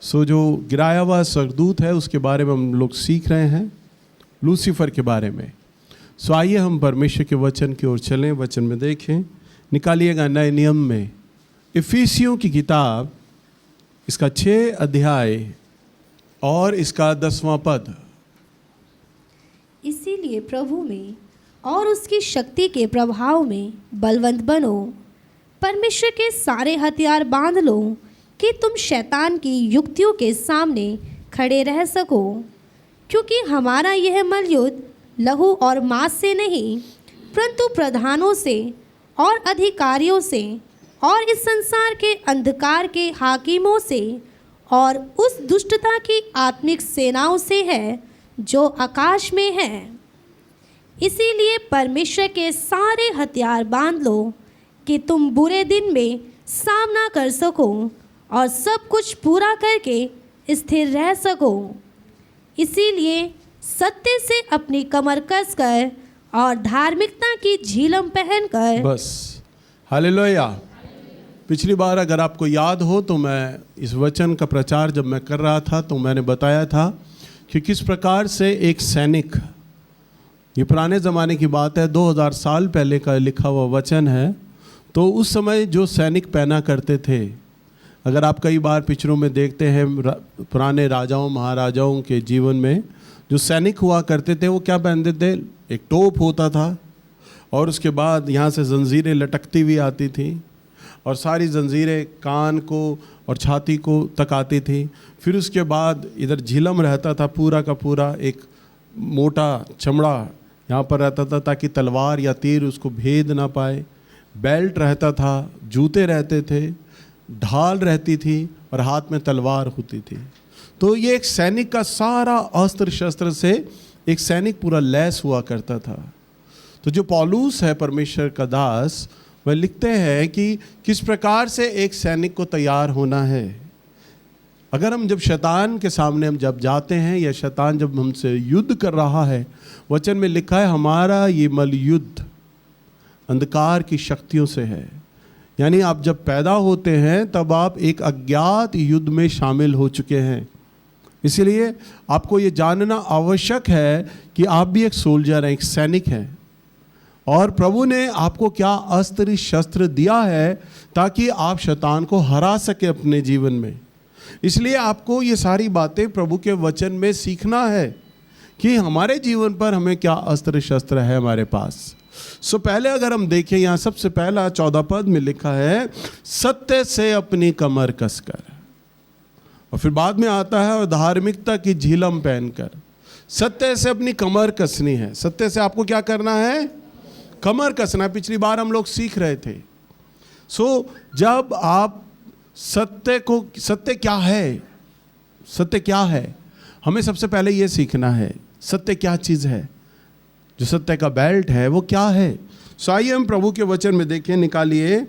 जो गिराया हुआ स्वर्गदूत है उसके बारे में हम लोग सीख रहे हैं, लूसीफर के बारे में। आइए हम परमेश्वर के वचन की ओर चलें, वचन में देखें। निकालिएगा नए नियम में इफिसियों की किताब, इसका 6 अध्याय और इसका 10वां पद। इसीलिए प्रभु में और उसकी शक्ति के प्रभाव में बलवंत बनो, परमेश्वर के सारे हथियार बांध लो कि तुम शैतान की युक्तियों के सामने खड़े रह सको, क्योंकि हमारा यह मलयुद्ध लहू और मांस से नहीं परंतु प्रधानों से और अधिकारियों से और इस संसार के अंधकार के हाकिमों से और उस दुष्टता की आत्मिक सेनाओं से है जो आकाश में है। इसीलिए परमेश्वर के सारे हथियार बांध लो कि तुम बुरे दिन में सामना कर सको और सब कुछ पूरा करके स्थिर रह सको। इसीलिए सत्य से अपनी कमर कसकर और धार्मिकता की झिलम पहनकर। बस, हालेलुया। पिछली बार अगर आपको याद हो तो मैं इस वचन का प्रचार जब मैं कर रहा था तो मैंने बताया था कि किस प्रकार से एक सैनिक, ये पुराने ज़माने की बात है, 2000 साल पहले का लिखा हुआ वचन है। तो उस समय जो सैनिक पहना करते थे, अगर आप कई बार पिक्चरों में देखते हैं पुराने राजाओं महाराजाओं के जीवन में, जो सैनिक हुआ करते थे वो क्या पहनते थे? एक टोप होता था और उसके बाद यहाँ से जंजीरें लटकती हुई आती थी और सारी जंजीरें कान को और छाती को तक आती थी। फिर उसके बाद इधर झिलम रहता था, पूरा का पूरा एक मोटा चमड़ा यहाँ पर रहता था ताकि तलवार या तीर उसको भेद ना पाए। बेल्ट रहता था, जूते रहते थे, ढाल रहती थी और हाथ में तलवार होती थी। तो ये एक सैनिक का सारा अस्त्र शस्त्र से एक सैनिक पूरा लैस हुआ करता था। तो जो पौलुस है परमेश्वर का दास, वह लिखते हैं कि किस प्रकार से एक सैनिक को तैयार होना है। अगर हम जब शैतान के सामने हम जब जाते हैं या शैतान जब हमसे युद्ध कर रहा है, वचन में लिखा है हमारा ये मल युद्ध अंधकार की शक्तियों से है। यानी आप जब पैदा होते हैं तब आप एक अज्ञात युद्ध में शामिल हो चुके हैं। इसलिए आपको ये जानना आवश्यक है कि आप भी एक सोल्जर हैं, एक सैनिक हैं, और प्रभु ने आपको क्या अस्त्र शस्त्र दिया है ताकि आप शैतान को हरा सके अपने जीवन में। इसलिए आपको ये सारी बातें प्रभु के वचन में सीखना है कि हमारे जीवन पर हमें क्या अस्त्र शस्त्र है हमारे पास। पहले अगर हम देखें, यहाँ सबसे पहला 14 पद में लिखा है सत्य से अपनी कमर कसकर, और फिर बाद में आता है और धार्मिकता की झिलम पहनकर। सत्य से अपनी कमर कसनी है। सत्य से आपको क्या करना है? कमर कसना। पिछली बार हम लोग सीख रहे थे। जब आप सत्य क्या है, सत्य क्या है, हमें सबसे पहले ये सीखना है सत्य क्या चीज़ है। जो सत्य का बेल्ट है वो क्या है। आइए हम प्रभु के वचन में देखें। निकालिए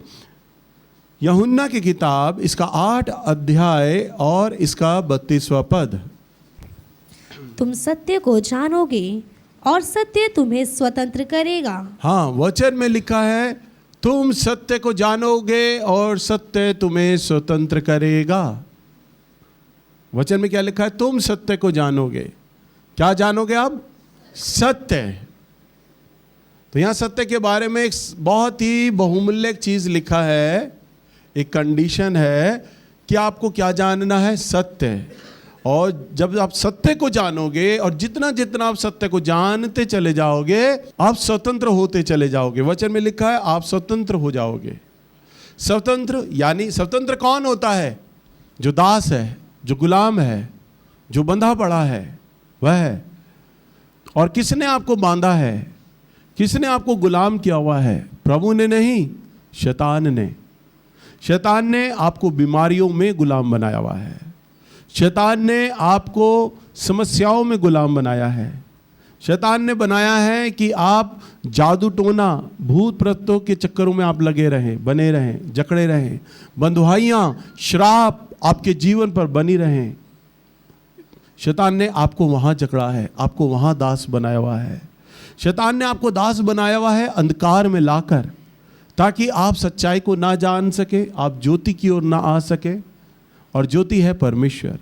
यूहन्ना की किताब, इसका 8 अध्याय और इसका 32वां पद। तुम सत्य को जानोगे और सत्य तुम्हें स्वतंत्र करेगा। हाँ, वचन में लिखा है तुम सत्य को जानोगे और सत्य तुम्हें स्वतंत्र करेगा। वचन में क्या लिखा है? तुम सत्य को जानोगे। क्या जानोगे आप? सत्य। तो यहाँ सत्य के बारे में एक बहुत ही बहुमूल्य चीज़ लिखा है, एक कंडीशन है कि आपको क्या जानना है? सत्य। और जब आप सत्य को जानोगे और जितना जितना आप सत्य को जानते चले जाओगे, आप स्वतंत्र होते चले जाओगे। वचन में लिखा है आप स्वतंत्र हो जाओगे। स्वतंत्र यानी स्वतंत्र कौन होता है? जो दास है, जो गुलाम है, जो बंधा पड़ा है, वह है। और किसने आपको बांधा है? किसने आपको गुलाम किया हुआ है? प्रभु ने नहीं, शैतान ने। शैतान ने आपको बीमारियों में गुलाम बनाया हुआ है। शैतान ने आपको समस्याओं में गुलाम बनाया है। शैतान ने बनाया है कि आप जादू टोना भूत प्रेतों के चक्करों में आप लगे रहें, बने रहें, जकड़े रहें। बंधुआइयाँ, श्राप आपके जीवन पर बनी रहें। शैतान ने आपको वहाँ जकड़ा है, आपको वहाँ दास बनाया हुआ है। शैतान ने आपको दास बनाया हुआ है अंधकार में लाकर, ताकि आप सच्चाई को ना जान सके, आप ज्योति की ओर ना आ सके। और ज्योति है परमेश्वर,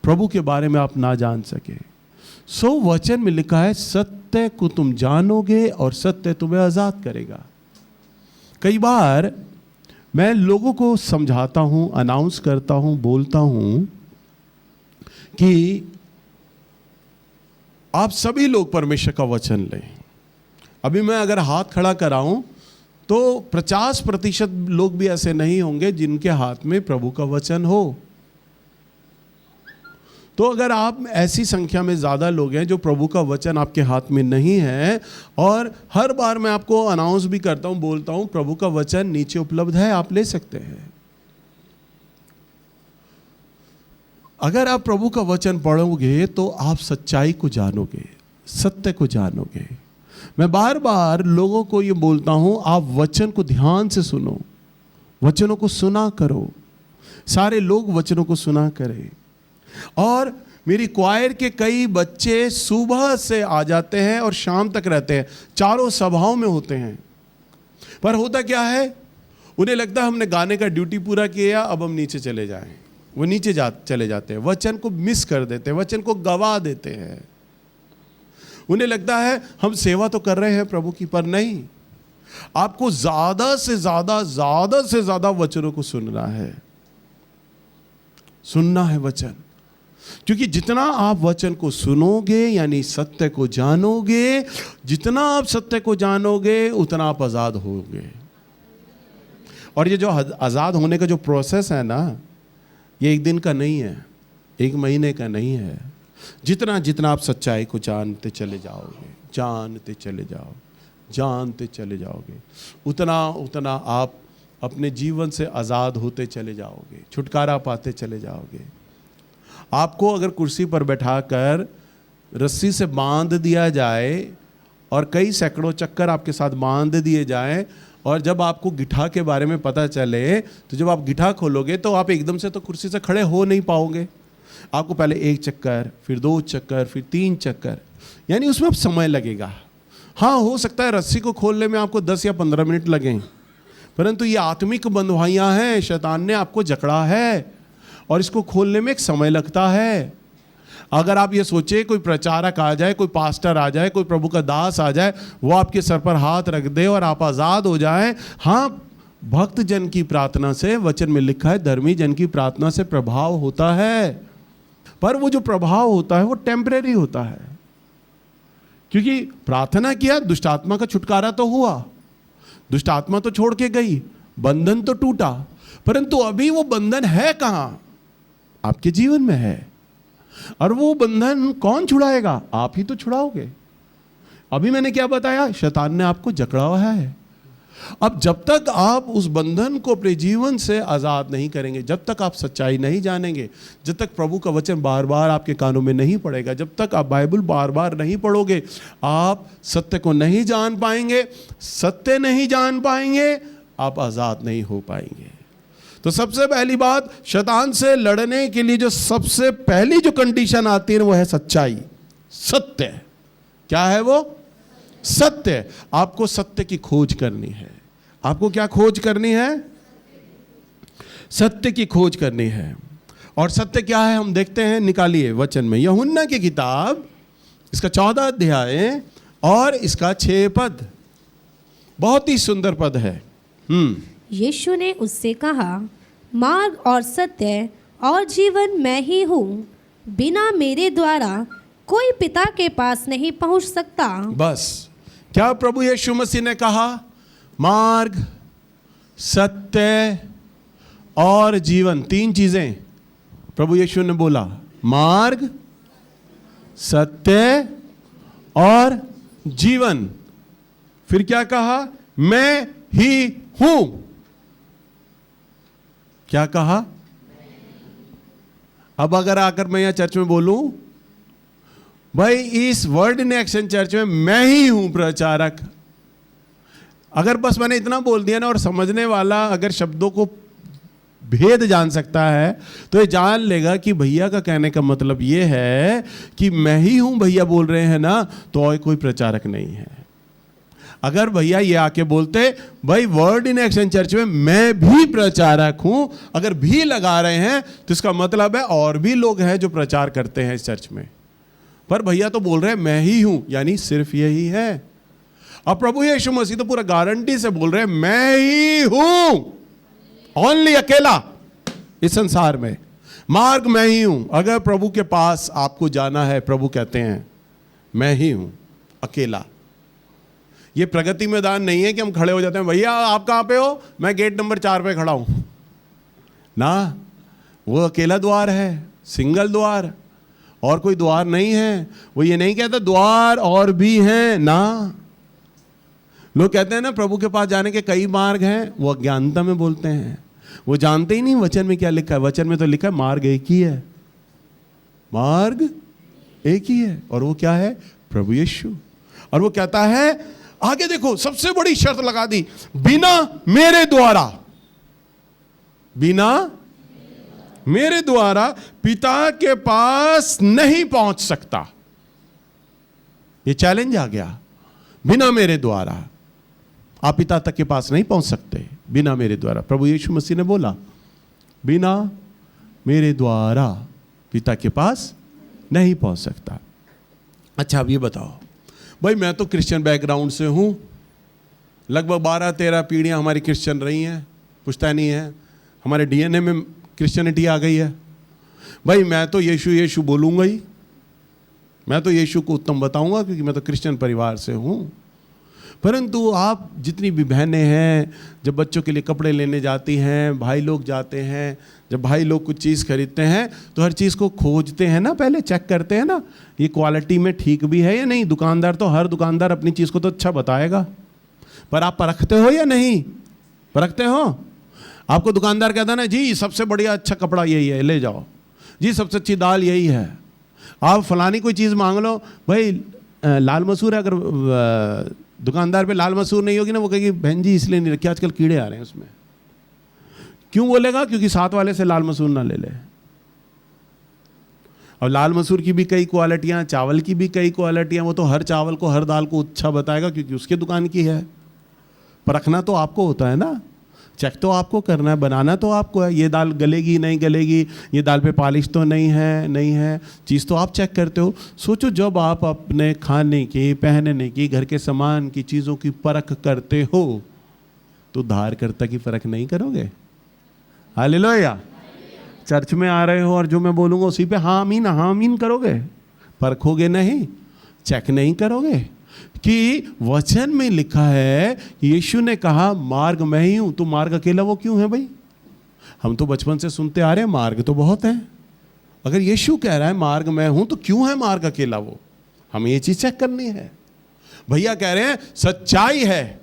प्रभु के बारे में आप ना जान सके। सो वचन में लिखा है सत्य को तुम जानोगे और सत्य तुम्हें आजाद करेगा। कई बार मैं लोगों को समझाता हूं, अनाउंस करता हूं, बोलता हूं कि आप सभी लोग परमेश्वर का वचन लें। अभी मैं अगर हाथ खड़ा कराऊं तो 50% लोग भी ऐसे नहीं होंगे जिनके हाथ में प्रभु का वचन हो। तो अगर आप ऐसी संख्या में ज़्यादा लोग हैं जो प्रभु का वचन आपके हाथ में नहीं है, और हर बार मैं आपको अनाउंस भी करता हूं, बोलता हूं प्रभु का वचन नीचे उपलब्ध है, आप ले सकते हैं। अगर आप प्रभु का वचन पढ़ोगे तो आप सच्चाई को जानोगे, सत्य को जानोगे। मैं बार बार लोगों को ये बोलता हूं, आप वचन को ध्यान से सुनो, वचनों को सुना करो, सारे लोग वचनों को सुना करें। और मेरी क्वायर के कई बच्चे सुबह से आ जाते हैं और शाम तक रहते हैं, चारों सभाओं में होते हैं। पर होता क्या है, उन्हें लगता है हमने गाने का ड्यूटी पूरा किया, अब हम नीचे चले जाएं। वो नीचे चले जाते हैं, वचन को मिस कर देते हैं, वचन को गवा देते हैं। उन्हें लगता है हम सेवा तो कर रहे हैं प्रभु की, पर नहीं, आपको ज़्यादा से ज़्यादा वचनों को सुनना है, सुनना है वचन। क्योंकि जितना आप वचन को सुनोगे यानी सत्य को जानोगे, जितना आप सत्य को जानोगे उतना आप आज़ाद होगे। और ये जो आज़ाद होने का जो प्रोसेस है ना, ये एक दिन का नहीं है, एक महीने का नहीं है। जितना जितना आप सच्चाई को जानते चले जाओगे, जानते चले जाओगे, उतना उतना आप अपने जीवन से आज़ाद होते चले जाओगे, छुटकारा पाते चले जाओगे। आपको अगर कुर्सी पर बैठाकर रस्सी से बांध दिया जाए और कई सैकड़ों चक्कर आपके साथ बांध दिए जाएं, और जब आपको गिठा के बारे में पता चले तो जब आप गिठा खोलोगे तो आप एकदम से तो कुर्सी से खड़े हो नहीं पाओगे। आपको पहले 1 चक्कर, फिर 2 चक्कर, फिर 3 चक्कर, यानी उसमें अब समय लगेगा। हाँ, हो सकता है रस्सी को खोलने में आपको 10 या 15 मिनट लगें, परंतु ये आत्मिक बंधुआइयाँ हैं, शैतान ने आपको जकड़ा है और इसको खोलने में एक समय लगता है। अगर आप ये सोचे कोई प्रचारक आ जाए, कोई पास्टर आ जाए, कोई प्रभु का दास आ जाए, वो आपके सर पर हाथ रख दे और आप आज़ाद हो जाएं, हाँ, भक्त जन की प्रार्थना से, वचन में लिखा है धर्मी जन की प्रार्थना से प्रभाव होता है, पर वो जो प्रभाव होता है वो टेम्परेरी होता है। क्योंकि प्रार्थना किया, दुष्ट आत्मा का छुटकारा तो हुआ, दुष्ट आत्मा तो छोड़ के गई, बंधन तो टूटा, परंतु अभी वो बंधन है कहाँ? आपके जीवन में है। और वो बंधन कौन छुड़ाएगा? आप ही तो छुड़ाओगे। अभी मैंने क्या बताया, शैतान ने आपको जकड़ा हुआ है। अब जब तक आप उस बंधन को अपने जीवन से आज़ाद नहीं करेंगे, जब तक आप सच्चाई नहीं जानेंगे, जब तक प्रभु का वचन बार बार आपके कानों में नहीं पड़ेगा, जब तक आप बाइबल बार बार नहीं पढ़ोगे, आप सत्य को नहीं जान पाएंगे, सत्य नहीं जान पाएंगे, आप आज़ाद नहीं हो पाएंगे। तो सबसे पहली बात, शैतान से लड़ने के लिए जो सबसे पहली जो कंडीशन आती है वो है सच्चाई, सत्य। क्या है वो? सत्य। आपको सत्य की खोज करनी है। आपको क्या खोज करनी है? सत्य की खोज करनी है। और सत्य क्या है हम देखते हैं, निकालिए वचन में, यूहन्ना की किताब, इसका 14 अध्याय और इसका 6 पद, बहुत ही सुंदर पद है। यीशु ने उससे कहा, मार्ग और सत्य और जीवन मैं ही हूँ, बिना मेरे द्वारा कोई पिता के पास नहीं पहुँच सकता। बस, क्या प्रभु यीशु मसीह ने कहा? मार्ग, सत्य और जीवन, 3 चीजें प्रभु यीशु ने बोला। मार्ग, सत्य और जीवन। फिर क्या कहा? मैं ही हूं। क्या कहा? अब अगर आकर मैं यहां चर्च में बोलूं, भाई इस वर्ड इन एक्शन चर्च में मैं ही हूं प्रचारक, अगर बस मैंने इतना बोल दिया ना, और समझने वाला अगर शब्दों को भेद जान सकता है तो ये जान लेगा कि भैया का कहने का मतलब ये है कि मैं ही हूं, भैया बोल रहे हैं ना, तो और कोई प्रचारक नहीं है। अगर भैया ये आके बोलते भाई वर्ड इन एक्शन चर्च में मैं भी प्रचारक हूं, अगर भी लगा रहे हैं तो इसका मतलब है और भी लोग हैं जो प्रचार करते हैं इस चर्च में। पर भैया तो बोल रहे हैं मैं ही हूं, यानी सिर्फ यही है। अब प्रभु यीशु मसीह तो पूरा गारंटी से बोल रहे हैं मैं ही हूं, ओनली, अकेला इस संसार में मार्ग मैं ही हूं। अगर प्रभु के पास आपको जाना है, प्रभु कहते हैं मैं ही हूं, अकेला। ये प्रगति मैदान नहीं है कि हम खड़े हो जाते हैं, भैया आप कहां पे हो, मैं गेट नंबर 4 पे खड़ा हूं ना। वो अकेला द्वार है, सिंगल द्वार, और कोई द्वार नहीं है। वो ये नहीं कहता द्वार और भी हैं ना। लोग कहते हैं ना प्रभु के पास जाने के कई मार्ग हैं, वो अज्ञानता में बोलते हैं। वो जानते ही नहीं वचन में क्या लिखा है। वचन में तो लिखा है मार्ग एक ही है, मार्ग एक ही है, और वो क्या है, प्रभु यीशु। और वो कहता है आगे देखो, सबसे बड़ी शर्त लगा दी, बिना मेरे द्वारा, बिना मेरे द्वारा पिता के पास नहीं पहुंच सकता। ये चैलेंज आ गया, बिना मेरे द्वारा आप पिता तक के पास नहीं पहुंच सकते, बिना मेरे द्वारा। प्रभु यीशु मसीह ने बोला बिना मेरे द्वारा पिता के पास नहीं पहुंच सकता। अच्छा अब ये बताओ भाई, मैं तो क्रिश्चियन बैकग्राउंड से हूं, लगभग 12-13 पीढ़ियां हमारी क्रिश्चियन रही हैं, पुश्तैनी है, हमारे डीएनए में क्रिश्चियनिटी आ गई है। भाई मैं तो यीशु यीशु बोलूँगा ही, मैं तो यीशु को उत्तम बताऊँगा क्योंकि मैं तो क्रिश्चियन परिवार से हूँ। परंतु आप जितनी भी बहनें हैं, जब बच्चों के लिए कपड़े लेने जाती हैं, भाई लोग जाते हैं, जब भाई लोग कुछ चीज़ खरीदते हैं तो हर चीज़ को खोजते हैं ना, पहले चेक करते हैं ना ये क्वालिटी में ठीक भी है या नहीं। दुकानदार तो, हर दुकानदार अपनी चीज़ को तो अच्छा बताएगा, पर आप परखते हो या नहीं परखते हो। आपको दुकानदार कहता है ना जी सबसे बढ़िया अच्छा कपड़ा यही है, ले जाओ जी, सबसे अच्छी दाल यही है। आप फलानी कोई चीज़ मांग लो, भाई लाल मसूर है, अगर दुकानदार पे लाल मसूर नहीं होगी ना, वो कहेगी बहन जी इसलिए नहीं रखी, आजकल कीड़े आ रहे हैं उसमें। क्यों बोलेगा, क्योंकि साथ वाले से लाल मसूर ना ले ले। और लाल मसूर की भी कई क्वालिटियाँ, चावल की भी कई क्वालिटियाँ, वो तो हर चावल को, हर दाल को अच्छा बताएगा क्योंकि उसके दुकान की है। परखना तो आपको होता है ना, चेक तो आपको करना है, बनाना तो आपको है। ये दाल गलेगी नहीं गलेगी, ये दाल पे पॉलिश तो नहीं है, चीज़ तो आप चेक करते हो। सोचो जब आप अपने खाने की, पहनने की, घर के सामान की चीज़ों की परख करते हो तो उद्धारकर्ता की परख नहीं करोगे। हालेलुया। चर्च में आ रहे हो और जो मैं बोलूँगा उसी पे हाँ आमीन करोगे, परखोगे नहीं, चेक नहीं करोगे। कि वचन में लिखा है, यीशु ने कहा मार्ग मैं ही हूं, तो मार्ग अकेला वो क्यों है भाई। हम तो बचपन से सुनते आ रहे हैं मार्ग तो बहुत है, अगर यीशु कह रहा है मार्ग मैं हूं तो क्यों है मार्ग अकेला वो, हमें ये चीज चेक करनी है। भैया कह रहे हैं सच्चाई है,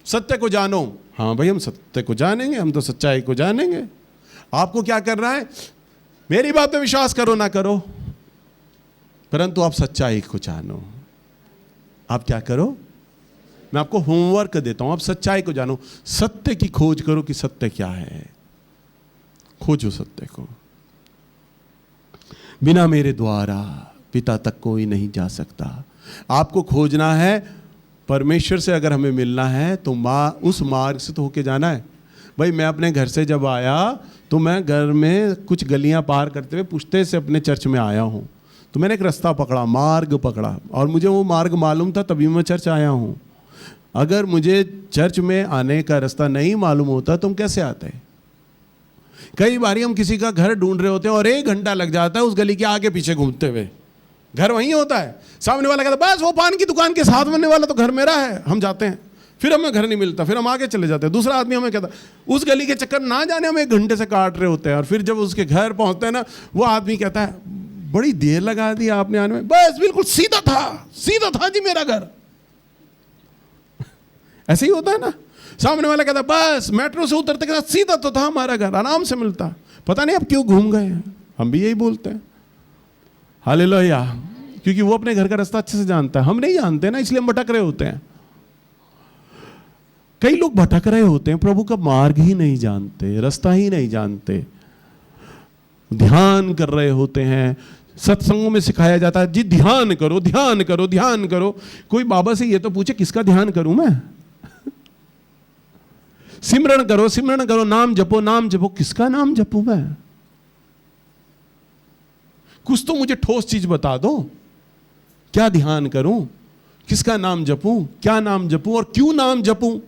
सत्य को जानो। हाँ भाई हम सत्य को जानेंगे, हम तो सच्चाई को जानेंगे। आपको क्या करना है, मेरी बात पे विश्वास करो ना करो, परंतु आप सच्चाई को जानो। आप क्या करो, मैं आपको होमवर्क देता हूं, आप सच्चाई को जानो, सत्य की खोज करो कि सत्य क्या है, खोजो सत्य को। बिना मेरे द्वारा पिता तक कोई नहीं जा सकता। आपको खोजना है परमेश्वर से, अगर हमें मिलना है तो उस मार्ग से तो होके जाना है। भाई मैं अपने घर से जब आया तो मैं घर में कुछ गलियां पार करते हुए पुश्ते से अपने चर्च में आया हूं, तो मैंने एक रास्ता पकड़ा, मार्ग पकड़ा, और मुझे वो मार्ग मालूम था तभी मैं चर्च आया हूँ। अगर मुझे चर्च में आने का रास्ता नहीं मालूम होता तो हम कैसे आते। कई बार हम किसी का घर ढूंढ रहे होते हैं और 1 घंटा लग जाता है उस गली के आगे पीछे घूमते हुए, घर वहीं होता है, सामने वाला कहता बस वो पान की दुकान के साथ बनने वाला तो घर मेरा है, हम जाते हैं, फिर हमें घर नहीं मिलता, फिर हम आगे चले जाते हैं। दूसरा आदमी हमें कहता उस गली के चक्कर ना जाने हम 1 घंटे से काट रहे होते हैं, और फिर जब उसके घर पहुंचते हैं ना, वो आदमी कहता है बड़ी देर लगा दी आपने आने में, बस बिल्कुल सीधा था जी मेरा घर। ऐसे ही होता है ना, सामने वाला कहता बस मेट्रो से उतरते के साथ सीधा तो था हमारा घर, आराम से मिलता, पता नहीं अब क्यों घूम गए। हम भी यही बोलते हैं। हालेलुया। क्योंकि वो अपने घर का रास्ता अच्छे से जानता है, हम नहीं जानते ना, इसलिए हम भटक रहे होते हैं। कई लोग भटक रहे होते हैं, प्रभु का मार्ग ही नहीं जानते, रास्ता ही नहीं जानते, ध्यान कर रहे होते हैं, सत्संगों में सिखाया जाता है जी ध्यान करो ध्यान करो ध्यान करो। कोई बाबा से ये तो पूछे किसका ध्यान करूं मैं? सिमरण करो, नाम जपो, किसका नाम जपूं मैं? कुछ तो मुझे ठोस चीज बता दो। क्या ध्यान करूं, किसका नाम जपूं, क्या नाम जपूं और क्यों नाम जपूं?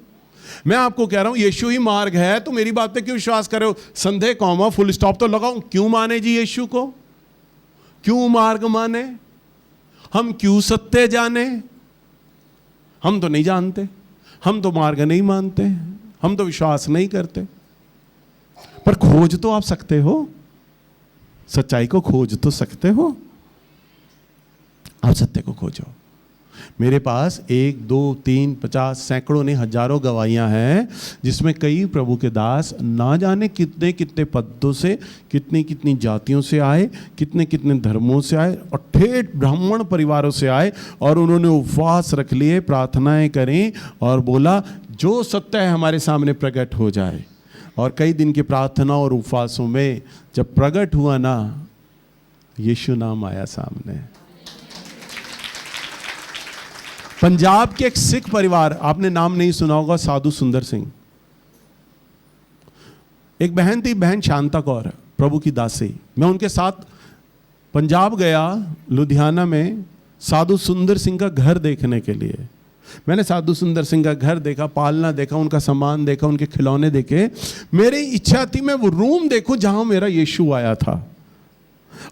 मैं आपको कह रहा हूं यीशु ही मार्ग है, तो मेरी बात पे क्यों विश्वास कर रहे हो? संदेह कॉमा फुल स्टॉप तो लगाओ। क्यों माने जी यीशु को? क्यों मार्ग माने? हम क्यों सत्य जाने? हम तो नहीं जानते, हम तो मार्ग नहीं मानते, हम तो विश्वास नहीं करते। पर खोज तो आप सकते हो, सच्चाई को खोज तो सकते हो। आप सत्य को खोजो। मेरे पास 1, 2, 3, 50, सैकड़ों नहीं हजारों गवाहियां हैं, जिसमें कई प्रभु के दास ना जाने कितने कितने पदों से, कितनी कितनी जातियों से आए, कितने कितने धर्मों से आए और ठेठ ब्राह्मण परिवारों से आए, और उन्होंने उपवास रख लिए, प्रार्थनाएं करें और बोला जो सत्य है हमारे सामने प्रकट हो जाए। और कई दिन की प्रार्थना और उपवासों में जब प्रकट हुआ ना, यीशु नाम आया सामने। पंजाब के एक सिख परिवार, आपने नाम नहीं सुना होगा, साधु सुंदर सिंह। एक बहन थी, बहन शांता कौर, प्रभु की दासी। मैं उनके साथ पंजाब गया, लुधियाना में, साधु सुंदर सिंह का घर देखने के लिए। मैंने साधु सुंदर सिंह का घर देखा, पालना देखा, उनका सामान देखा, उनके खिलौने देखे। मेरी इच्छा थी मैं वो रूम देखूं जहां मेरा यीशु आया था।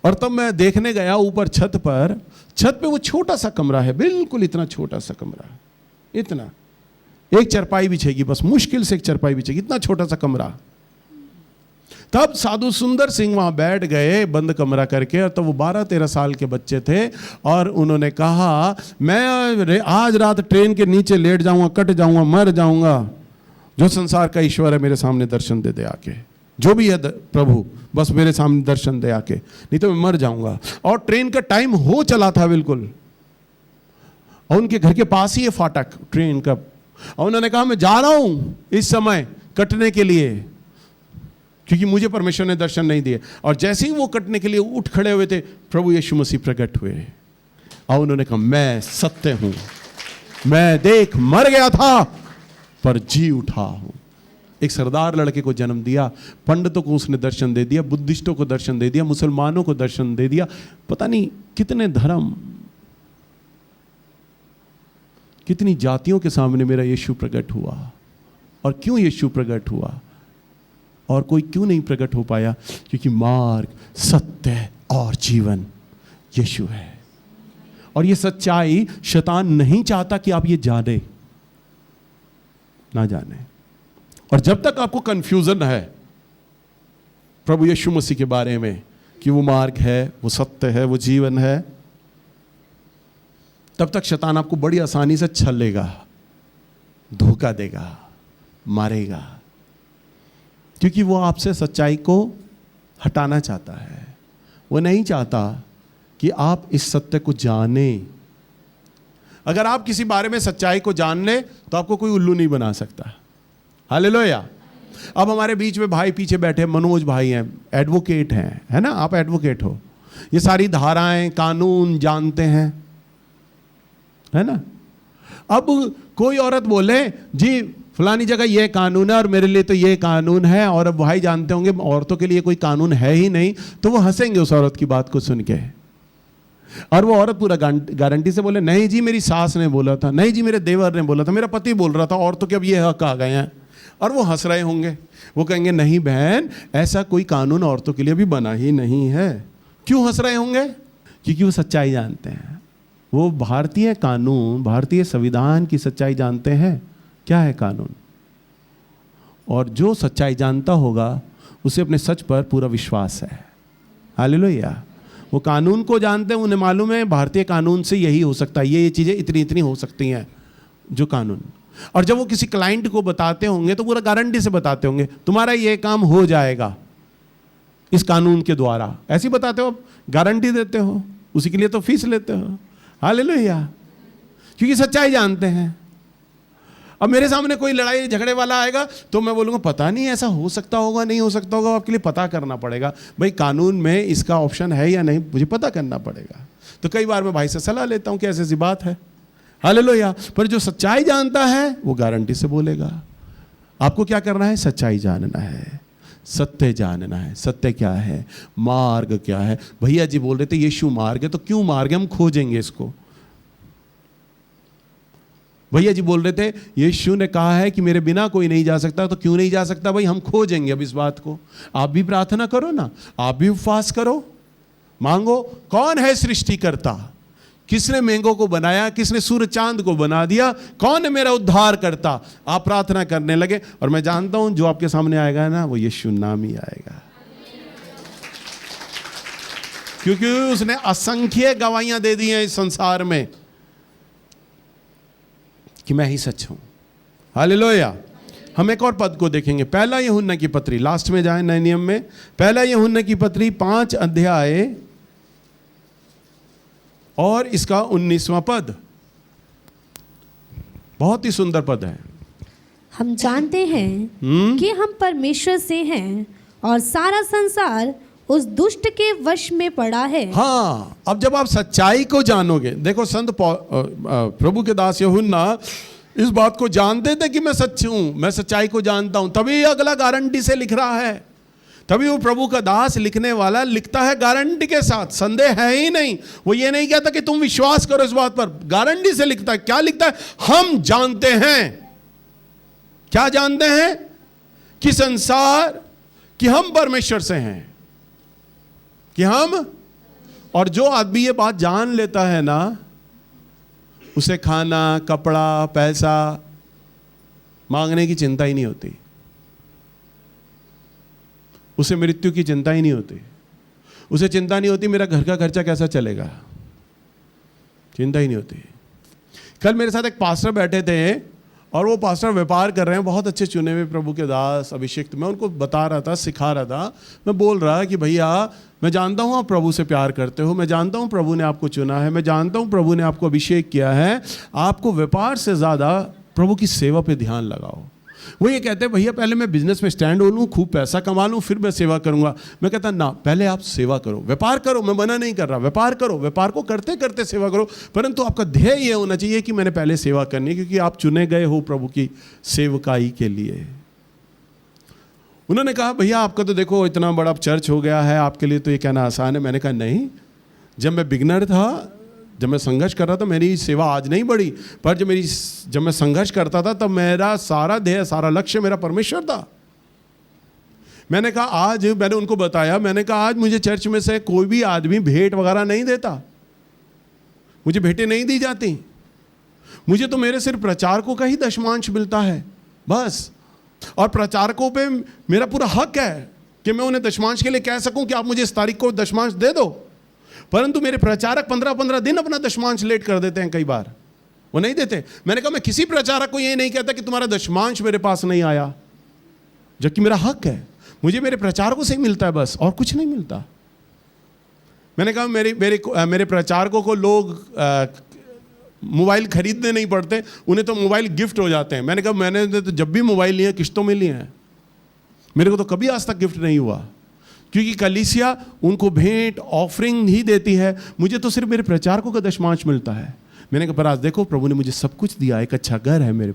और तब मैं देखने गया ऊपर छत पर। छत पे वो छोटा सा कमरा है, बिल्कुल इतना छोटा सा कमरा, इतना, एक चरपाई बिछेगी बस, मुश्किल से एक चरपाई बिछेगी, इतना छोटा सा कमरा। तब साधु सुंदर सिंह वहां बैठ गए बंद कमरा करके, और तब वो 12-13 साल के बच्चे थे। और उन्होंने कहा मैं आज रात ट्रेन के नीचे लेट जाऊंगा, कट जाऊंगा, मर जाऊंगा। जो संसार का ईश्वर है मेरे सामने दर्शन दे दे आके, जो भी है प्रभु बस मेरे सामने दर्शन दे आके, नहीं तो मैं मर जाऊंगा। और ट्रेन का टाइम हो चला था बिल्कुल, और उनके घर के पास ही है फाटक ट्रेन का। और उन्होंने कहा मैं जा रहा हूं इस समय कटने के लिए, क्योंकि मुझे परमेश्वर ने दर्शन नहीं दिए। और जैसे ही वो कटने के लिए उठ खड़े हुए थे, प्रभु यीशु मसीह प्रकट हुए। और उन्होंने कहा मैं सत्य हूं, मैं देख मर गया था पर जी उठा हूं। एक सरदार लड़के को जन्म दिया, पंडितों को उसने दर्शन दे दिया, बुद्धिस्टों को दर्शन दे दिया, मुसलमानों को दर्शन दे दिया, पता नहीं कितने धर्म, कितनी जातियों के सामने मेरा यीशु प्रकट हुआ। और क्यों यीशु प्रकट हुआ और कोई क्यों नहीं प्रकट हो पाया? क्योंकि मार्ग, सत्य और जीवन यीशु है। और ये सच्चाई शैतान नहीं चाहता कि आप ये जाने ना जाने। और जब तक आपको कंफ्यूजन है प्रभु यीशु मसीह के बारे में कि वो मार्ग है, वो सत्य है, वो जीवन है, तब तक शैतान आपको बड़ी आसानी से छलेगा, धोखा देगा, मारेगा, क्योंकि वो आपसे सच्चाई को हटाना चाहता है। वो नहीं चाहता कि आप इस सत्य को जाने। अगर आप किसी बारे में सच्चाई को जान ले तो आपको कोई उल्लू नहीं बना सकता। हालेलुया। अब हमारे बीच में भाई पीछे बैठे मनोज भाई हैं, एडवोकेट हैं, है ना, आप एडवोकेट हो, ये सारी धाराएं कानून जानते हैं, है ना। अब कोई औरत बोले जी फलानी जगह ये कानून है और मेरे लिए तो ये कानून है, और अब भाई जानते होंगे औरतों के लिए कोई कानून है ही नहीं, तो वो हंसेंगे उस औरत की बात को सुन के। और वो औरत पूरा गारंटी से बोले नहीं जी मेरी सास ने बोला था, नहीं जी मेरे देवर ने बोला था, मेरा पति बोल रहा था, औरतों के अब ये हक आ गए हैं। और वो हंस रहे होंगे, वो कहेंगे नहीं बहन ऐसा कोई कानून औरतों के लिए भी बना ही नहीं है। क्यों हंस रहे होंगे? क्योंकि वो सच्चाई जानते हैं। वो भारतीय कानून, भारतीय संविधान की सच्चाई जानते हैं। क्या है कानून? और जो सच्चाई जानता होगा उसे अपने सच पर पूरा विश्वास है। हालेलुया। वो कानून को जानते हैं, उन्हें मालूम है भारतीय कानून से यही हो सकता है, ये चीज़ें इतनी इतनी हो सकती हैं जो कानून। और जब वो किसी क्लाइंट को बताते होंगे तो पूरा गारंटी से बताते होंगे तुम्हारा ये काम हो जाएगा इस कानून के द्वारा। ऐसे ही बताते हो, गारंटी देते हो, उसी के लिए तो फीस लेते हो। हालेलुया। क्योंकि सच्चाई जानते हैं। अब मेरे सामने कोई लड़ाई झगड़े वाला आएगा तो मैं बोलूँगा पता नहीं ऐसा हो सकता होगा नहीं हो सकता होगा, आपके लिए पता करना पड़ेगा। भाई कानून में इसका ऑप्शन है या नहीं, मुझे पता करना पड़ेगा। तो कई बार मैं भाई से सलाह लेता हूँ कि ऐसी बात है, हालेलुया। पर जो सच्चाई जानता है वो गारंटी से बोलेगा। आपको क्या करना है? सच्चाई जानना है, सत्य जानना है। सत्य क्या है? मार्ग क्या है? भैया जी बोल रहे थे यीशु मार्ग है, तो क्यों मार्ग है? हम खोजेंगे इसको। भैया जी बोल रहे थे यीशु ने कहा है कि मेरे बिना कोई नहीं जा सकता, तो क्यों नहीं जा सकता? भाई हम खोजेंगे अब इस बात को। आप भी प्रार्थना करो ना, आप भी उपवास करो, मांगो। कौन है सृष्टिकर्ता? किसने मेंगों को बनाया? किसने सूर्य चांद को बना दिया? कौन है मेरा उद्धार करता? आप प्रार्थना करने लगे और मैं जानता हूं जो आपके सामने आएगा ना वो यीशु नाम ही आएगा, क्योंकि उसने असंख्य गवाहियां दे दी हैं इस संसार में कि मैं ही सच हूं। हालेलुया। हम एक और पद को देखेंगे, पहला यूहन्ना की पत्री, लास्ट में जाए नए नियम में, पहला यूहन्ना की पत्री 5 अध्याय और इसका 19वां पद। बहुत ही सुंदर पद है। हम जानते हैं कि हम परमेश्वर से हैं और सारा संसार उस दुष्ट के वश में पड़ा है। हाँ, अब जब आप सच्चाई को जानोगे, देखो संत प्रभु के दास यूहन्ना इस बात को जानते थे कि मैं सच हूं, मैं सच्चाई को जानता हूं, तभी अगला गारंटी से लिख रहा है। तभी वो प्रभु का दास लिखने वाला लिखता है गारंटी के साथ, संदेह है ही नहीं। वो ये नहीं कहता कि तुम विश्वास करो इस बात पर, गारंटी से लिखता है। क्या लिखता है? हम जानते हैं। क्या जानते हैं? कि संसार, कि हम परमेश्वर से हैं, कि हम, और जो आदमी ये बात जान लेता है ना, उसे खाना, कपड़ा, पैसा मांगने की चिंता ही नहीं होती, उसे मृत्यु की चिंता ही नहीं होती, उसे चिंता नहीं होती मेरा घर का खर्चा कैसा चलेगा, चिंता ही नहीं होती। कल मेरे साथ एक पास्टर बैठे थे और वो पास्टर व्यापार कर रहे हैं, बहुत अच्छे चुने हुए प्रभु के दास अभिषेक। मैं उनको बता रहा था, सिखा रहा था। मैं बोल रहा कि भैया मैं जानता हूँ आप प्रभु से प्यार करते हो, मैं जानता हूँ प्रभु ने आपको चुना है, मैं जानता हूँ प्रभु ने आपको अभिषेक किया है, आपको व्यापार से ज़्यादा प्रभु की सेवा पे ध्यान लगाओ। वो ये कहते हैं भैया पहले मैं बिजनेस में स्टैंड हो लूँ, खूब पैसा कमा लूँ, फिर मैं सेवा करूँगा। मैं कहता ना, पहले आप सेवा करो, व्यापार करो, मैं मना नहीं कर रहा, व्यापार करो, व्यापार को करते करते सेवा करो, परंतु आपका ध्येय ये होना चाहिए कि मैंने पहले सेवा करनी है, क्योंकि आप चुने गए हो प्रभु की सेवकाई के लिए। उन्होंने कहा भैया आपका तो देखो इतना बड़ा चर्च हो गया है, आपके लिए तो ये कहना आसान है। मैंने कहा नहीं, जब मैं बिगनर था, जब मैं संघर्ष कर रहा था, मेरी सेवा आज नहीं बढ़ी, पर जब मैं संघर्ष करता था तब मेरा सारा ध्येय, सारा लक्ष्य मेरा परमेश्वर था। मैंने कहा आज, मैंने उनको बताया, मैंने कहा आज मुझे चर्च में से कोई भी आदमी भेंट वगैरह नहीं देता, मुझे भेंटें नहीं दी जाती, मुझे तो मेरे सिर्फ प्रचारकों का ही दशमांश मिलता है बस। और प्रचारकों पे मेरा पूरा हक है कि मैं उन्हें दशमांश के लिए कह सकूं कि आप मुझे इस तारीख को दशमांश दे दो, परंतु मेरे प्रचारक 15-15 दिन अपना दशमांश लेट कर देते हैं, कई बार वो नहीं देते। मैंने कहा मैं किसी प्रचारक को ये नहीं कहता कि तुम्हारा दशमांश मेरे पास नहीं आया, जबकि मेरा हक है, मुझे मेरे प्रचारकों से ही मिलता है बस, और कुछ नहीं मिलता। मैंने कहा मेरे प्रचारकों को लोग मोबाइल खरीदने नहीं पड़ते, उन्हें तो मोबाइल गिफ्ट हो जाते हैं। मैंने कहा मैंने तो जब भी मोबाइल लिए किस्तों में लिए हैं, मेरे को तो कभी आज तक गिफ्ट नहीं हुआ, क्योंकि कलीसिया उनको भेंट ऑफरिंग ही देती है, मुझे तो सिर्फ मेरे प्रचारकों का दशमांश मिलता है। मैंने कहा पर आज देखो प्रभु ने मुझे सब कुछ दिया, एक अच्छा घर है मेरे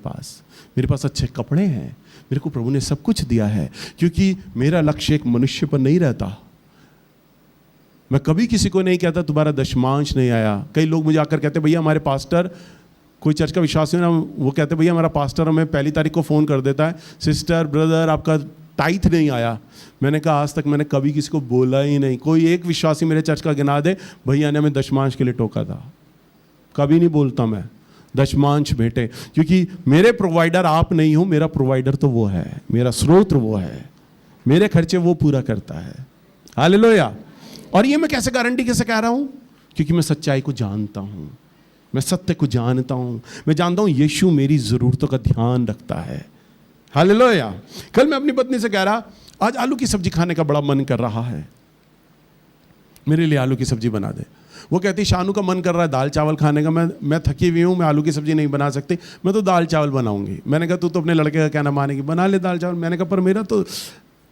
पास अच्छे कपड़े हैं, मेरे को प्रभु ने सब कुछ दिया है, क्योंकि मेरा लक्ष्य एक मनुष्य पर नहीं रहता। मैं कभी किसी को नहीं कहता तुम्हारा दशमांश नहीं आया। कई लोग मुझे आकर कहते भैया हमारे पास्टर, कोई चर्च का विश्वासी ना, वो कहते भैया हमारा पास्टर हमें पहली तारीख को फ़ोन कर देता है, सिस्टर ब्रदर आपका टाइथ नहीं आया। मैंने कहा आज तक मैंने कभी किसी को बोला ही नहीं। कोई एक विश्वासी मेरे चर्च का गिना दे भैया ने हमें दशमांश के लिए टोका था, कभी नहीं बोलता मैं दशमांश भेंटे, क्योंकि मेरे प्रोवाइडर आप नहीं हो, मेरा प्रोवाइडर तो वो है, मेरा स्रोत वो है, मेरे खर्चे वो पूरा करता है। हालेलुया। और ये मैं कैसे गारंटी कैसे कह रहा हूँ? क्योंकि मैं सच्चाई को जानता हूँ, मैं सत्य को जानता हूँ, मैं जानता हूँ यीशु मेरी ज़रूरतों का ध्यान रखता है। हालेलुया। कल मैं अपनी पत्नी से कह रहा, आज आलू की सब्जी खाने का बड़ा मन कर रहा है, मेरे लिए आलू की सब्जी बना दे। वो कहती शानू का मन कर रहा है दाल चावल खाने का, मैं थकी हुई हूँ, मैं आलू की सब्ज़ी नहीं बना सकती, मैं तो दाल चावल बनाऊंगी। मैंने कहा तू तो अपने लड़के का कहना मानेगी, बना ले दाल चावल। मैंने कहा पर मेरा तो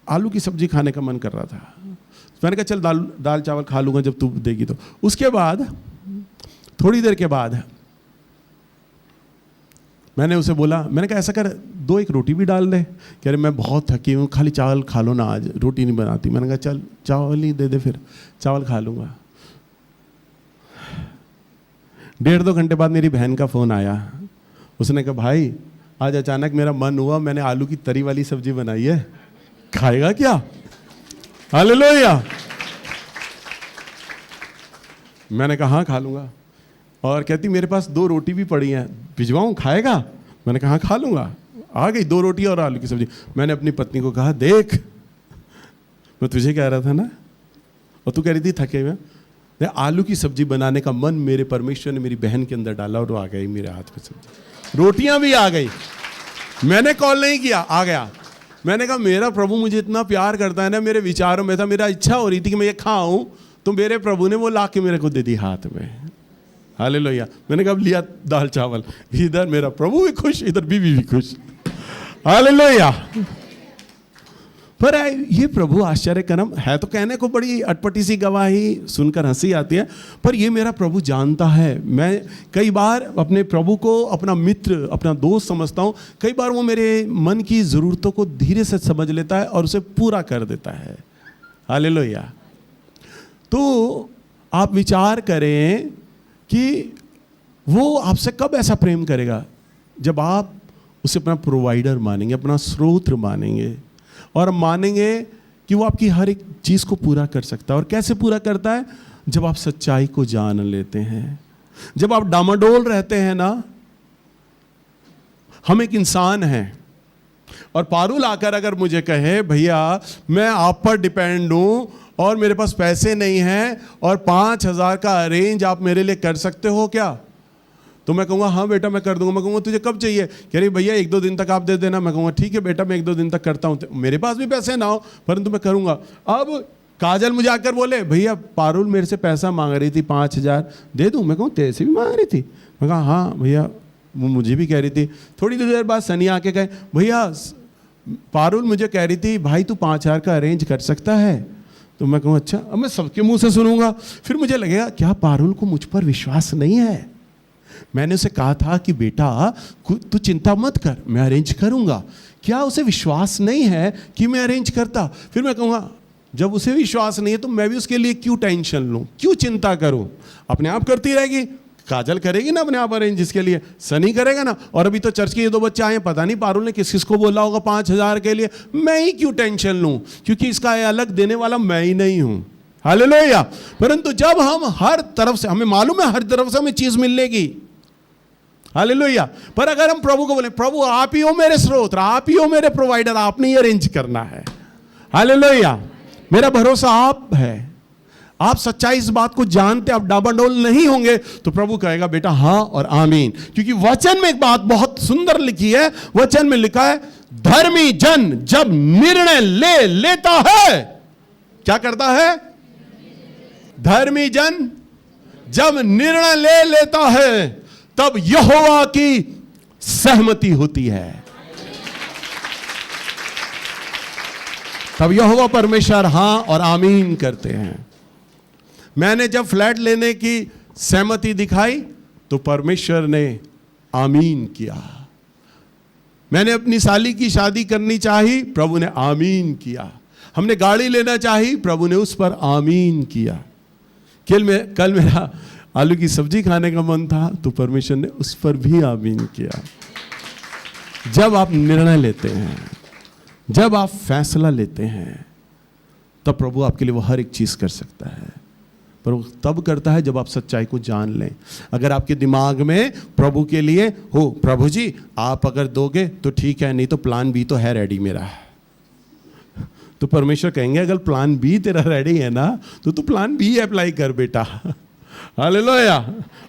आलू की सब्ज़ी खाने का मन कर रहा था। मैंने कहा चल दाल चावल खा लूँगा जब तू देगी तो। उसके बाद थोड़ी देर के बाद मैंने उसे बोला, मैंने कहा ऐसा कर 2-1 रोटी भी डाल दे। कह रहे मैं बहुत थकी हूँ, खाली चावल खा लो ना, आज रोटी नहीं बनाती। मैंने कहा चल चावल ही दे दे, फिर चावल खा लूँगा। 1.5-2 घंटे बाद मेरी बहन का फ़ोन आया। उसने कहा भाई आज अचानक मेरा मन हुआ, मैंने आलू की तरी वाली सब्जी बनाई है, खाएगा क्या? हालेलुया। मैंने कहा हाँ खा लूँगा। और कहती मेरे पास 2 रोटी भी पड़ी हैं, भिजवाऊँ, खाएगा? मैंने कहा हाँ खा लूँगा। आ गई 2 रोटी और आलू की सब्जी। मैंने अपनी पत्नी को कहा देख मैं तुझे कह रहा था ना, और तू कह रही थी थके हुए। आलू की सब्जी बनाने का मन मेरे परमेश्वर ने मेरी बहन के अंदर डाला और वो आ गई मेरे हाथ में सब्जी, रोटियां भी आ गई। मैंने कॉल नहीं किया, आ गया। मैंने कहा मेरा प्रभु मुझे इतना प्यार करता है ना, मेरे विचारों में था, मेरा इच्छा हो रही थी कि मैं ये खाऊं, तो मेरे प्रभु ने वो ला के मेरे को दे दी हाथ में। हालेलुया। मैंने कहा लिया दाल चावल, इधर मेरा प्रभु भी खुश, इधर बीवी भी खुश। हालेलुया। पर ये प्रभु आश्चर्य कर्म है तो कहने को बड़ी अटपटी सी गवाही सुनकर हंसी आती है, पर ये मेरा प्रभु जानता है। मैं कई बार अपने प्रभु को अपना मित्र, अपना दोस्त समझता हूँ। कई बार वो मेरे मन की ज़रूरतों को धीरे से समझ लेता है और उसे पूरा कर देता है। हालेलुया। तो आप विचार करें कि वो आपसे कब ऐसा प्रेम करेगा, जब आप उसे अपना प्रोवाइडर मानेंगे, अपना स्रोत मानेंगे, और मानेंगे कि वो आपकी हर एक चीज़ को पूरा कर सकता है। और कैसे पूरा करता है? जब आप सच्चाई को जान लेते हैं, जब आप डामाडोल रहते हैं ना। हम एक इंसान हैं, और पारुल आकर अगर मुझे कहे भैया मैं आप पर डिपेंड हूं और मेरे पास पैसे नहीं हैं और 5,000 का अरेंज आप मेरे लिए कर सकते हो क्या? तो मैं कहूँगा हाँ बेटा मैं कर दूंगा। मैं कहूँगा तुझे कब चाहिए? कह रही भैया 1-2 दिन तक आप दे देना। मैं कहूँगा ठीक है बेटा मैं 1-2 दिन तक करता हूँ, मेरे पास भी पैसे ना हो परंतु मैं करूँगा। अब काजल मुझे आकर बोले भैया पारुल मेरे से पैसा मांग रही थी 5,000 दे दूँ। मैं कहूँ तेरे से भी मांग रही थी? मैं कहा हाँ भैया वो मुझे भी कह रही थी। थोड़ी देर बाद सनी आके कहे भैया पारुल मुझे कह रही थी भाई तू 5,000 का अरेंज कर सकता है? तो मैं कहूँ अच्छा। अब मैं सबके मुंह से सुनूंगा, फिर मुझे लगेगा क्या पारुल को मुझ पर विश्वास नहीं है? मैंने उसे कहा था कि बेटा तू चिंता मत कर, मैं अरेंज करूंगा। क्या उसे विश्वास नहीं है कि मैं अरेंज करता? फिर मैं कहूँगा जब उसे विश्वास नहीं है तो मैं भी उसके लिए क्यों टेंशन लूँ, क्यों चिंता करूँ? अपने आप करती रहेगी। काजल करेगी ना अपने आप अरेंज, जिसके लिए सनी करेगा ना। और अभी तो चर्च के ये 2 बच्चे आए हैं, पता नहीं पारुल ने किस किस को बोला होगा 5,000 के लिए। मैं ही क्यों टेंशन लूँ, क्योंकि इसका अलग देने वाला मैं ही नहीं हूँ। हालेलुया। परंतु जब हम हर तरफ से, हमें मालूम है हर तरफ से हमें चीज मिलेगी। हालेलुया। पर अगर हम प्रभु को बोले प्रभु आप ही हो मेरे स्रोत, आप ही हो मेरे प्रोवाइडर, आपने ही अरेंज करना है। हालेलुया। मेरा भरोसा आप है। आप सच्चाई इस बात को जानते, आप डाबाडोल नहीं होंगे तो प्रभु कहेगा बेटा हाँ और आमीन। क्योंकि वचन में एक बात बहुत सुंदर लिखी है। वचन में लिखा है धर्मी जन जब निर्णय ले लेता है, क्या करता है? धर्मी जन जब निर्णय ले लेता है तब यहोवा की सहमति होती है। तब यहोवा परमेश्वर हाँ और आमीन करते हैं। मैंने जब फ्लैट लेने की सहमति दिखाई तो परमेश्वर ने आमीन किया। मैंने अपनी साली की शादी करनी चाही, प्रभु ने आमीन किया। हमने गाड़ी लेना चाही, प्रभु ने उस पर आमीन किया। कल मेरा आलू की सब्जी खाने का मन था तो परमेश्वर ने उस पर भी आमीन किया। जब आप निर्णय लेते हैं, जब आप फैसला लेते हैं, तब प्रभु आपके लिए वो हर एक चीज कर सकता है। पर वो तब करता है जब आप सच्चाई को जान लें। अगर आपके दिमाग में प्रभु के लिए हो प्रभु जी आप अगर दोगे तो ठीक है, नहीं तो प्लान बी तो है रेडी मेरा, तो परमेश्वर कहेंगे अगर प्लान बी तेरा रेडी है ना तो तू प्लान बी अप्लाई कर बेटा। हालेलुया।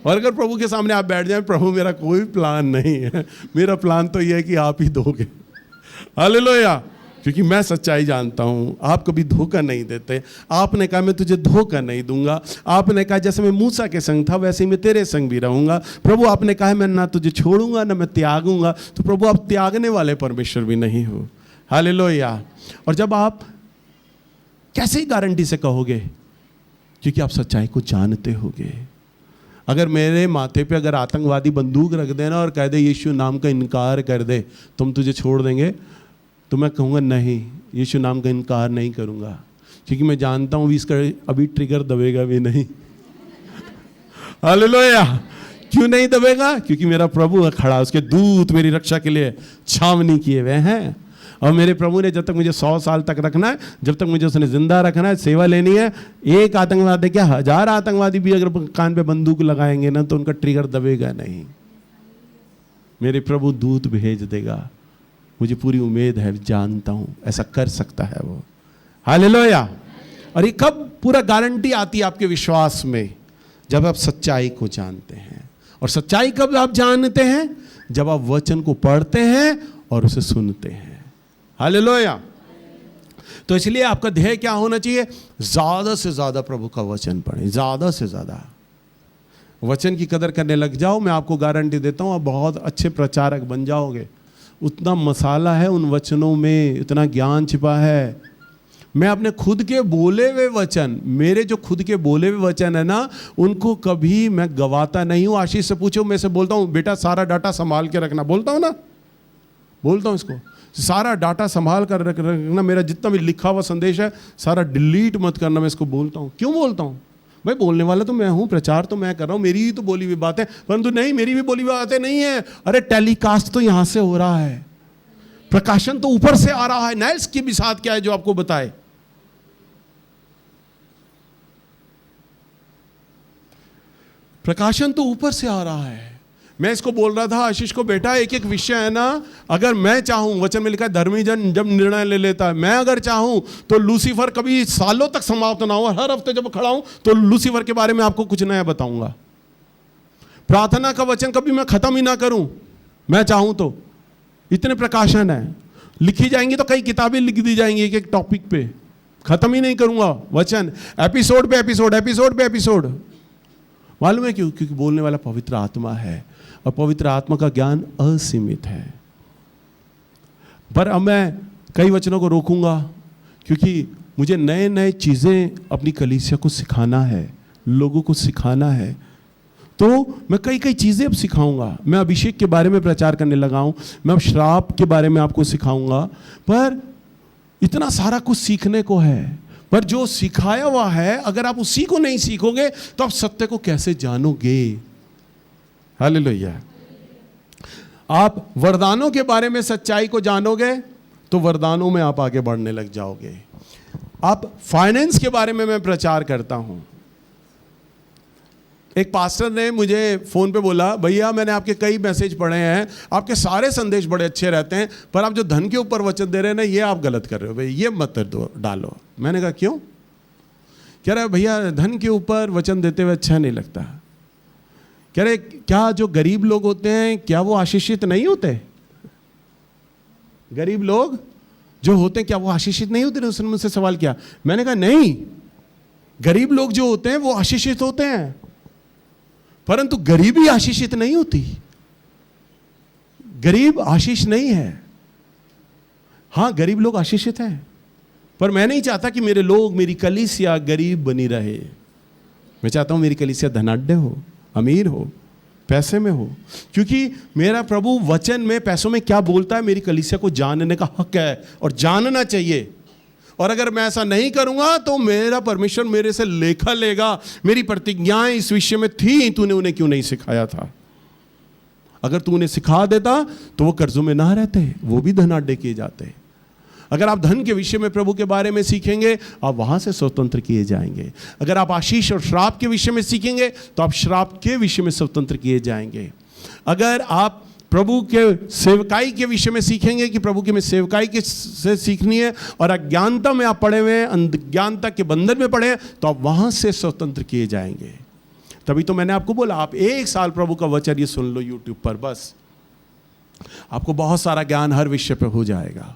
और अगर प्रभु के सामने आप बैठ जाए प्रभु मेरा कोई प्लान नहीं है, मेरा प्लान तो ये है कि आप ही दोगे। हालेलुया। क्योंकि मैं सच्चाई जानता हूँ। आप कभी धोखा नहीं देते। आपने कहा मैं तुझे धोखा नहीं दूंगा। आपने कहा जैसे मैं मूसा के संग था वैसे ही मैं तेरे संग भी रहूंगा। प्रभु आपने कहा मैं ना तुझे छोड़ूंगा ना मैं त्यागूंगा। तो प्रभु आप त्यागने वाले परमेश्वर भी नहीं हो। हालेलुया। और जब आप कैसे गारंटी से कहोगे? क्योंकि आप सच्चाई को जानते होगे। अगर मेरे माथे पे अगर आतंकवादी बंदूक रख देना और कह दे यीशु नाम का इनकार कर दे, तुम तुझे छोड़ देंगे, तो मैं कहूँगा नहीं, यीशु नाम का इनकार नहीं करूँगा, क्योंकि मैं जानता हूँ इसका अभी ट्रिगर दबेगा भी नहीं। हालेलुया। क्यों नहीं दबेगा? क्योंकि मेरा प्रभु खड़ा, उसके दूत मेरी रक्षा के लिए छावनी किए हुए हैं। और मेरे प्रभु ने जब तक मुझे 100 साल तक रखना है, जब तक मुझे उसने जिंदा रखना है, सेवा लेनी है, एक आतंकवादी क्या 1000 आतंकवादी भी अगर कान पे बंदूक लगाएंगे ना तो उनका ट्रिगर दबेगा नहीं। मेरे प्रभु दूत भेज देगा। मुझे पूरी उम्मीद है, जानता हूं ऐसा कर सकता है वो। हालेलुया। और ये कब पूरा गारंटी आती है आपके विश्वास में? जब आप सच्चाई को जानते हैं। और सच्चाई कब आप जानते हैं? जब आप वचन को पढ़ते हैं और उसे सुनते हैं। हालेलुया। तो इसलिए आपका ध्येय क्या होना चाहिए? ज्यादा से ज्यादा प्रभु का वचन पढ़ें, ज्यादा से ज्यादा वचन की कदर करने लग जाओ। मैं आपको गारंटी देता हूं आप बहुत अच्छे प्रचारक बन जाओगे। उतना मसाला है उन वचनों में, इतना ज्ञान छिपा है। मैं अपने खुद के बोले हुए वचन, मेरे जो खुद के बोले हुए वचन है ना, उनको कभी मैं गवाता नहीं हूं। आशीष से पूछो, मैं से बोलता हूं बेटा सारा डाटा संभाल के रखना, बोलता हूं ना, बोलता हूं इसको, सारा डाटा संभाल कर रखना। मेरा जितना भी लिखा हुआ संदेश है सारा डिलीट मत करना, मैं इसको बोलता हूं। क्यों बोलता हूं? भाई बोलने वाला तो मैं हूं, प्रचार तो मैं कर रहा हूं, मेरी ही तो बोली हुई बातें, परंतु नहीं, मेरी भी बोली हुई बातें नहीं है। अरे टेलीकास्ट तो यहां से हो रहा है, प्रकाशन तो ऊपर से आ रहा है। नाइल्स की भी साथ क्या है जो आपको बताए? प्रकाशन तो ऊपर से आ रहा है। मैं इसको बोल रहा था आशीष को, बेटा एक एक विषय है ना, अगर मैं चाहूं, वचन में लिखा है धर्मी जन जब निर्णय ले लेता है, मैं अगर चाहूं तो लूसीफर कभी सालों तक समाप्त ना हो। हर हफ्ते जब खड़ा हूं तो लूसीफर के बारे में आपको कुछ नया बताऊंगा। प्रार्थना का वचन कभी मैं खत्म ही ना करूं, मैं चाहूं तो। इतने प्रकाशन है, लिखी जाएंगी तो कई किताबें लिख दी जाएंगी एक एक टॉपिक पे, खत्म ही नहीं करूंगा वचन, एपिसोड पे एपिसोड, एपिसोड पे एपिसोड। मालूम है क्यों? क्योंकि बोलने वाला पवित्र आत्मा है और पवित्र आत्मा का ज्ञान असीमित है। पर अब मैं कई वचनों को रोकूंगा क्योंकि मुझे नए नए चीज़ें अपनी कलीसिया को सिखाना है, लोगों को सिखाना है। तो मैं कई कई चीज़ें अब सिखाऊंगा। मैं अभिषेक के बारे में प्रचार करने लगा हूं, मैं अब श्राप के बारे में आपको सिखाऊंगा। पर इतना सारा कुछ सीखने को है, पर जो सिखाया हुआ है अगर आप उसी को नहीं सीखोगे तो आप सत्य को कैसे जानोगे? हालेलुया। आप वरदानों के बारे में सच्चाई को जानोगे तो वरदानों में आप आगे बढ़ने लग जाओगे। आप फाइनेंस के बारे में मैं प्रचार करता हूं। एक पास्टर ने मुझे फ़ोन पे बोला, भैया मैंने आपके कई मैसेज पढ़े हैं, आपके सारे संदेश बड़े अच्छे रहते हैं, पर आप जो धन के ऊपर वचन दे रहे हैं ना, ये आप गलत कर रहे हो भाई, ये मत डालो। मैंने कहा क्यों? कह रहा है भैया धन के ऊपर वचन देते हुए अच्छा नहीं लगता। कह रहे क्या जो गरीब लोग होते हैं क्या वो आशीषित नहीं होते? गरीब लोग जो होते हैं क्या वो आशीषित नहीं होते? उसने मुझसे सवाल किया। मैंने कहा नहीं, गरीब लोग जो होते हैं वो आशीषित होते हैं, परंतु गरीबी आशीषित नहीं होती। गरीब आशीष नहीं है। हां गरीब लोग आशीषित हैं, पर मैं नहीं चाहता कि मेरे लोग, मेरी कलीसिया गरीब बनी रहे। मैं चाहता हूं मेरी कलीसिया धनाढ्य हो, अमीर हो, पैसे में हो, क्योंकि मेरा प्रभु वचन में पैसों में क्या बोलता है मेरी कलीसिया को जानने का हक है और जानना चाहिए। और अगर मैं ऐसा नहीं करूंगा तो मेरा परमेश्वर मेरे से लेखा लेगा। मेरी प्रतिज्ञाएं इस विषय में थी, तूने उन्हें क्यों नहीं सिखाया था? अगर तू उन्हें सिखा देता तो वो कर्जों में ना रहते, वो भी धनाढ्य किए जाते। अगर आप धन के विषय में प्रभु के बारे में सीखेंगे आप वहां से स्वतंत्र किए जाएंगे। अगर आप आशीष और श्राप के विषय में सीखेंगे तो आप श्राप के विषय में स्वतंत्र किए जाएंगे। अगर आप प्रभु के सेवकाई के विषय में सीखेंगे कि प्रभु की में सेवकाई के से सीखनी है और अज्ञानता में आप पड़े हुए हैं, अज्ञानता के बंधन में पड़े हैं, तो आप वहां से स्वतंत्र किए जाएंगे। तभी तो मैंने आपको बोला आप 1 साल प्रभु का वचन ये सुन लो यूट्यूब पर, बस आपको बहुत सारा ज्ञान हर विषय पे हो जाएगा।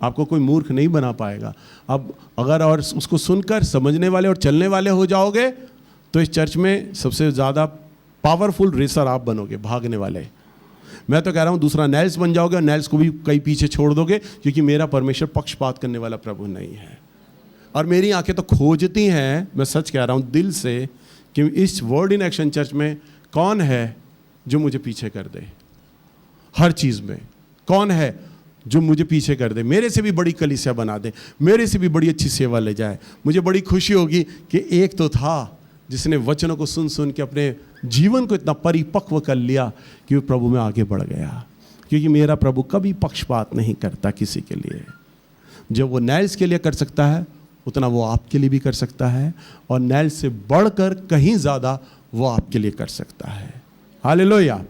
आपको कोई मूर्ख नहीं बना पाएगा। अब अगर और उसको सुनकर समझने वाले और चलने वाले हो जाओगे तो इस चर्च में सबसे ज़्यादा पावरफुल रेसर आप बनोगे, भागने वाले। मैं तो कह रहा हूँ दूसरा नेल्स बन जाओगे और नेल्स को भी कहीं पीछे छोड़ दोगे, क्योंकि मेरा परमेश्वर पक्षपात करने वाला प्रभु नहीं है। और मेरी आंखें तो खोजती हैं, मैं सच कह रहा हूँ दिल से, कि इस वर्ड इन एक्शन चर्च में कौन है जो मुझे पीछे कर दे। हर चीज़ में कौन है जो मुझे पीछे कर दे, मेरे से भी बड़ी कलीसिया बना दे, मेरे से भी बड़ी अच्छी सेवा ले जाए। मुझे बड़ी खुशी होगी कि एक तो था जिसने वचनों को सुन सुन के अपने जीवन को इतना परिपक्व कर लिया कि वो प्रभु में आगे बढ़ गया। क्योंकि मेरा प्रभु कभी पक्षपात नहीं करता किसी के लिए। जो वो नैल्स के लिए कर सकता है उतना वो आपके लिए भी कर सकता है, और नैल्स से बढ़कर कहीं ज़्यादा वो आपके लिए कर सकता है। हालेलुया।